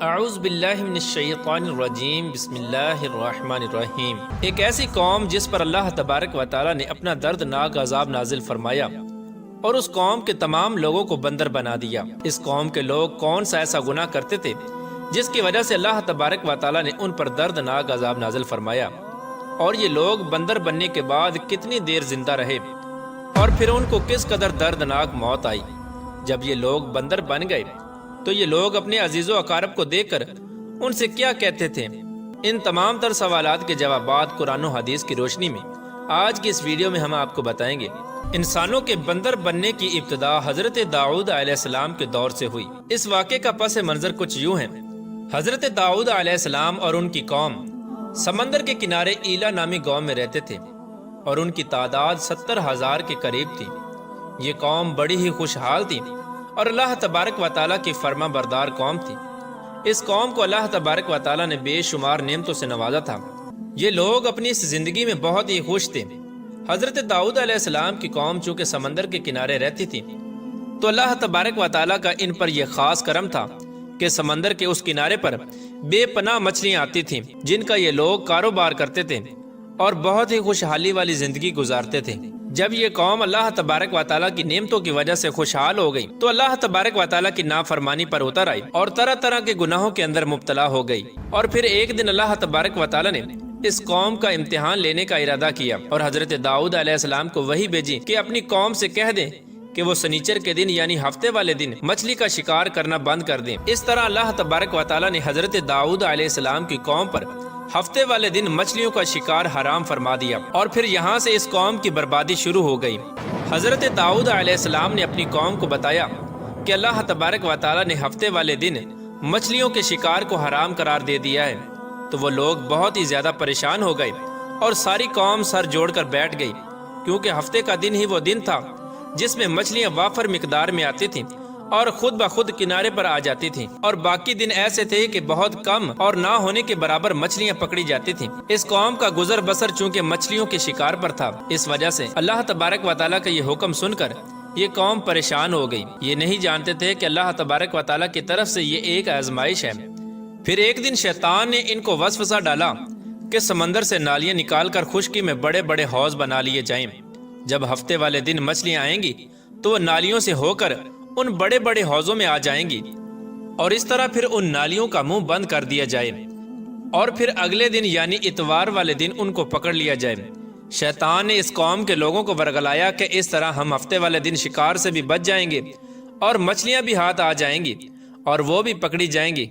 اعوذ باللہ من الشیطان الرجیم بسم اللہ الرحمن الرحیم۔ ایک ایسی قوم جس پر اللہ تبارک و تعالی نے اپنا دردناک عذاب نازل فرمایا اور اس قوم کے تمام لوگوں کو بندر بنا دیا۔ اس قوم کے لوگ کون سا ایسا گناہ کرتے تھے جس کی وجہ سے اللہ تبارک و تعالی نے ان پر دردناک عذاب نازل فرمایا، اور یہ لوگ بندر بننے کے بعد کتنی دیر زندہ رہے اور پھر ان کو کس قدر دردناک موت آئی۔ جب یہ لوگ بندر بن گئے تو یہ لوگ اپنے عزیز و اقارب کو دیکھ کر ان سے کیا کہتے تھے؟ ان تمام تر سوالات کے جوابات قرآن و حدیث کی روشنی میں آج کی اس ویڈیو میں ہم آپ کو بتائیں گے۔ انسانوں کے بندر بننے کی ابتدا حضرت داؤد علیہ السلام کے دور سے ہوئی۔ اس واقعے کا پس منظر کچھ یوں ہے۔ حضرت داؤد علیہ السلام اور ان کی قوم سمندر کے کنارے ایلا نامی گاؤں میں رہتے تھے اور ان کی تعداد 70,000 کے قریب تھی۔ یہ قوم بڑی ہی خوشحال تھی اور اللہ تبارک و تعالیٰ کی فرما بردار قوم تھی۔ اس قوم کو اللہ تبارک و تعالیٰ نے بے شمار نعمتوں سے نوازا تھا۔ یہ لوگ اپنی اس زندگی میں بہت ہی خوش تھے۔ حضرت داؤد علیہ السلام کی قوم چونکہ سمندر کے کنارے رہتی تھی تو اللہ تبارک و تعالیٰ کا ان پر یہ خاص کرم تھا کہ سمندر کے اس کنارے پر بے پناہ مچھلیاں آتی تھیں جن کا یہ لوگ کاروبار کرتے تھے اور بہت ہی خوشحالی والی زندگی گزارتے تھے۔ جب یہ قوم اللہ تبارک و تعالیٰ کی نعمتوں کی وجہ سے خوشحال ہو گئی تو اللہ تبارک و تعالیٰ کی نافرمانی پر اتر آئی اور طرح طرح کے گناہوں کے اندر مبتلا ہو گئی۔ اور پھر ایک دن اللہ تبارک و تعالیٰ نے اس قوم کا امتحان لینے کا ارادہ کیا اور حضرت داؤد علیہ السلام کو وحی بھیجی کہ اپنی قوم سے کہہ دیں کہ وہ سنیچر کے دن یعنی ہفتے والے دن مچھلی کا شکار کرنا بند کر دیں۔ اس طرح اللہ تبارک و تعالیٰ نے حضرت داؤد علیہ السلام کی قوم پر ہفتے والے دن مچھلیوں کا شکار حرام فرما دیا اور پھر یہاں سے اس قوم کی بربادی شروع ہو گئی۔ حضرت داؤد علیہ السلام نے اپنی قوم کو بتایا کہ اللہ تبارک و تعالیٰ نے ہفتے والے دن مچھلیوں کے شکار کو حرام قرار دے دیا ہے، تو وہ لوگ بہت ہی زیادہ پریشان ہو گئے اور ساری قوم سر جوڑ کر بیٹھ گئی، کیونکہ ہفتے کا دن ہی وہ دن تھا جس میں مچھلیاں وافر مقدار میں آتی تھیں اور خود بخود کنارے پر آ جاتی تھیں، اور باقی دن ایسے تھے کہ بہت کم اور نہ ہونے کے برابر مچھلیاں پکڑی جاتی تھیں۔ اس قوم کا گزر بسر چونکہ مچھلیوں کے شکار پر تھا، اس وجہ سے اللہ تبارک و تعالیٰ کا یہ حکم سن کر یہ قوم پریشان ہو گئی۔ یہ نہیں جانتے تھے کہ اللہ تبارک و تعالیٰ کی طرف سے یہ ایک آزمائش ہے۔ پھر ایک دن شیطان نے ان کو وسوسہ ڈالا کہ سمندر سے نالیاں نکال کر خشکی میں بڑے بڑے حوض بنا لیے جائیں۔ جب ہفتے والے دن مچھلیاں آئیں گی تو وہ نالیوں سے ہو کر ان بڑے بڑے حوضوں میں آ جائیں گی اور اس طرح پھر ان نالیوں کا منہ بند کر دیا جائے اور پھر اگلے دن یعنی اتوار والے دن ان کو پکڑ لیا جائے۔ شیطان نے اس قوم کے لوگوں کو ورگلایا کہ اس طرح ہم ہفتے والے دن شکار سے بھی بچ جائیں گے اور مچھلیاں بھی ہاتھ آ جائیں گی اور وہ بھی پکڑی جائیں گی۔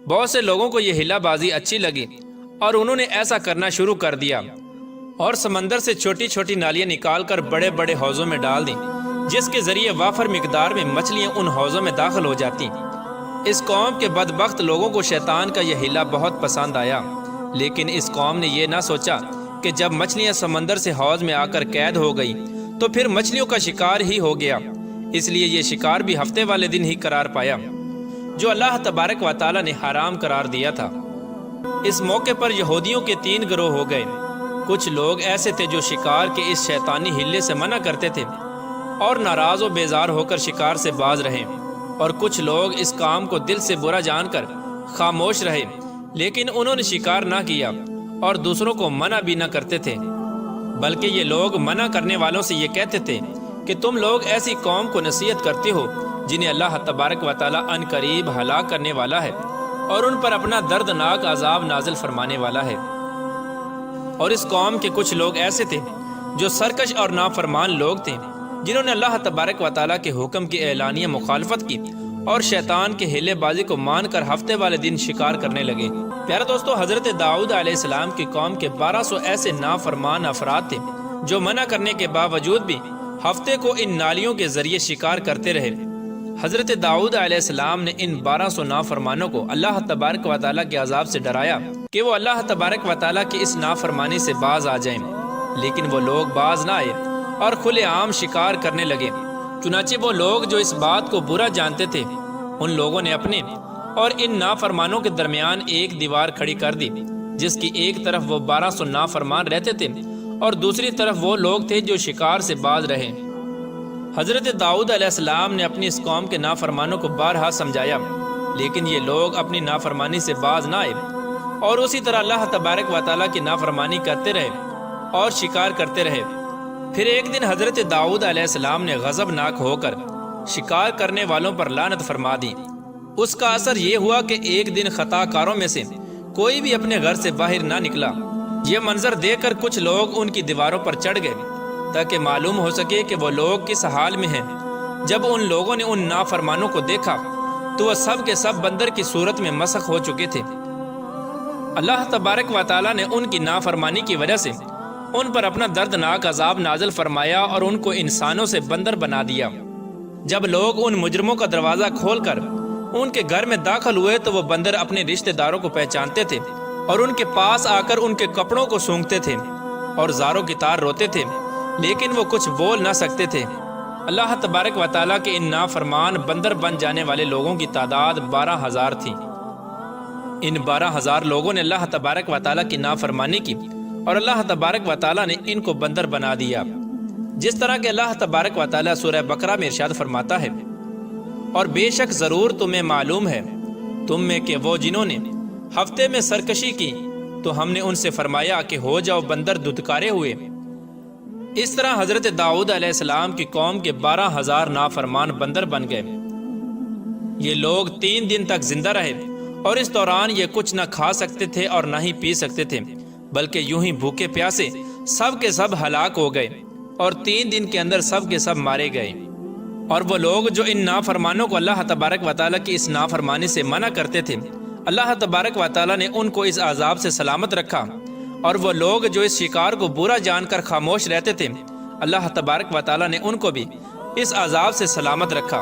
بہت سے لوگوں کو یہ ہلا بازی اچھی لگی اور انہوں نے ایسا کرنا شروع کر دیا اور سمندر سے چھوٹی چھوٹی نالیاں نکال کر بڑے بڑے حوضوں میں ڈال دیں، جس کے ذریعے وافر مقدار میں مچھلیاں ان حوضوں میں داخل ہو جاتی۔ اس قوم کے بدبخت لوگوں کو شیطان کا یہ ہیلا بہت پسند آیا، لیکن اس قوم نے یہ نہ سوچا کہ جب مچھلیاں سمندر سے حوض میں آ کر قید ہو گئی تو پھر مچھلیوں کا شکار ہی ہو گیا، اس لیے یہ شکار بھی ہفتے والے دن ہی قرار پایا جو اللہ تبارک و تعالیٰ نے حرام قرار دیا تھا۔ اس موقع پر یہودیوں کے 3 گروہ ہو گئے۔ کچھ لوگ ایسے تھے جو شکار کے اس شیطانی ہلے سے منع کرتے تھے اور ناراض و بیزار ہو کر شکار سے باز رہے، اور کچھ لوگ اس کام کو دل سے برا جان کر خاموش رہے لیکن انہوں نے شکار نہ کیا اور دوسروں کو منع بھی نہ کرتے تھے، بلکہ یہ لوگ منع کرنے والوں سے یہ کہتے تھے کہ تم لوگ ایسی قوم کو نصیحت کرتے ہو جنہیں اللہ تبارک و تعالیٰ ان قریب ہلاک کرنے والا ہے اور ان پر اپنا دردناک عذاب نازل فرمانے والا ہے۔ اور اس قوم کے کچھ لوگ ایسے تھے جو سرکش اور نافرمان لوگ تھے جنہوں نے اللہ تبارک و تعالیٰ کے حکم کی اعلانیہ مخالفت کی اور شیطان کے ہیلے بازی کو مان کر ہفتے والے دن شکار کرنے لگے۔ پیارے دوستو، حضرت داؤد علیہ السلام کی قوم کے 1200 ایسے نافرمان افراد تھے جو منع کرنے کے باوجود بھی ہفتے کو ان نالیوں کے ذریعے شکار کرتے رہے۔ حضرت داؤد علیہ السلام نے ان 1200 نافرمانوں کو اللہ تبارک و تعالیٰ کے عذاب سے ڈرایا کہ وہ اللہ تبارک و تعالیٰ کی اس نافرمانی سے باز آ جائیں، لیکن وہ لوگ باز نہ آئے اور کھلے عام شکار کرنے لگے۔ چنانچہ وہ لوگ جو اس بات کو برا جانتے تھے ان لوگوں نے اپنے اور ان نافرمانوں کے درمیان ایک دیوار کھڑی کر دی، جس کی ایک طرف وہ 1200 نافرمان رہتے تھے اور دوسری طرف وہ لوگ تھے جو شکار سے باز رہے۔ حضرت داؤد علیہ السلام نے اپنی اس قوم کے نافرمانوں کو بارہا سمجھایا لیکن یہ لوگ اپنی نافرمانی سے باز نہ آئے اور اسی طرح اللہ تبارک و تعالیٰ کی نافرمانی کرتے رہے اور شکار کرتے رہے۔ پھر ایک دن حضرت داؤد علیہ السلام نے غضبناک ہو کر شکار کرنے والوں پر لعنت فرما دی۔ اس کا اثر یہ ہوا کہ ایک دن خطا کاروں میں سے کوئی بھی اپنے گھر سے باہر نہ نکلا۔ یہ منظر دیکھ کر کچھ لوگ ان کی دیواروں پر چڑھ گئے تاکہ معلوم ہو سکے کہ وہ لوگ کس حال میں ہیں۔ جب ان لوگوں نے ان نافرمانوں کو دیکھا تو وہ سب کے سب بندر کی صورت میں مسخ ہو چکے تھے۔ اللہ تبارک و تعالیٰ نے ان کی نافرمانی کی وجہ سے ان پر اپنا دردناک عذاب نازل فرمایا اور ان کو انسانوں سے بندر بنا دیا۔ جب لوگ ان مجرموں کا دروازہ کھول کر ان کے گھر میں داخل ہوئے تو وہ بندر اپنے رشتہ داروں کو پہچانتے تھے اور ان کے پاس آ کر ان کے کپڑوں کو سونگھتے تھے اور زاروں کی طرح روتے تھے، لیکن وہ کچھ بول نہ سکتے تھے۔ اللہ تبارک و تعالیٰ کے ان نافرمان بندر بن جانے والے لوگوں کی تعداد 12,000 تھی۔ ان 12,000 لوگوں نے اللہ تبارک و تعالیٰ کی نافرمانی کی اور اللہ تبارک و تعالیٰ نے ان کو بندر بنا دیا، جس طرح کہ اللہ تبارک و تعالیٰ سورہ بقرہ میں ارشاد فرماتا ہے، اور بے شک ضرور تمہیں معلوم ہے تم میں کہ وہ جنہوں نے ہفتے میں سرکشی کی تو ہم نے ان سے فرمایا کہ ہو جاؤ بندر دھتکارے ہوئے۔ اس طرح حضرت داؤد علیہ السلام کی قوم کے 12,000 نافرمان بندر بن گئے۔ یہ لوگ 3 دن تک زندہ رہے اور اس دوران یہ کچھ نہ کھا سکتے تھے اور نہ ہی پی سکتے تھے، بلکہ یوں ہی بھوکے پیاسے سب کے سب ہلاک ہو گئے اور 3 دن کے اندر سب کے سب مارے گئے۔ اور وہ لوگ جو ان نافرمانوں کو اللہ تبارک و تعالیٰ کی اس نافرمانی سے منع کرتے تھے، اللہ تبارک و تعالیٰ نے ان کو اس عذاب سے سلامت رکھا، اور وہ لوگ جو اس شکار کو برا جان کر خاموش رہتے تھے، اللہ تبارک و تعالیٰ نے ان کو بھی اس عذاب سے سلامت رکھا۔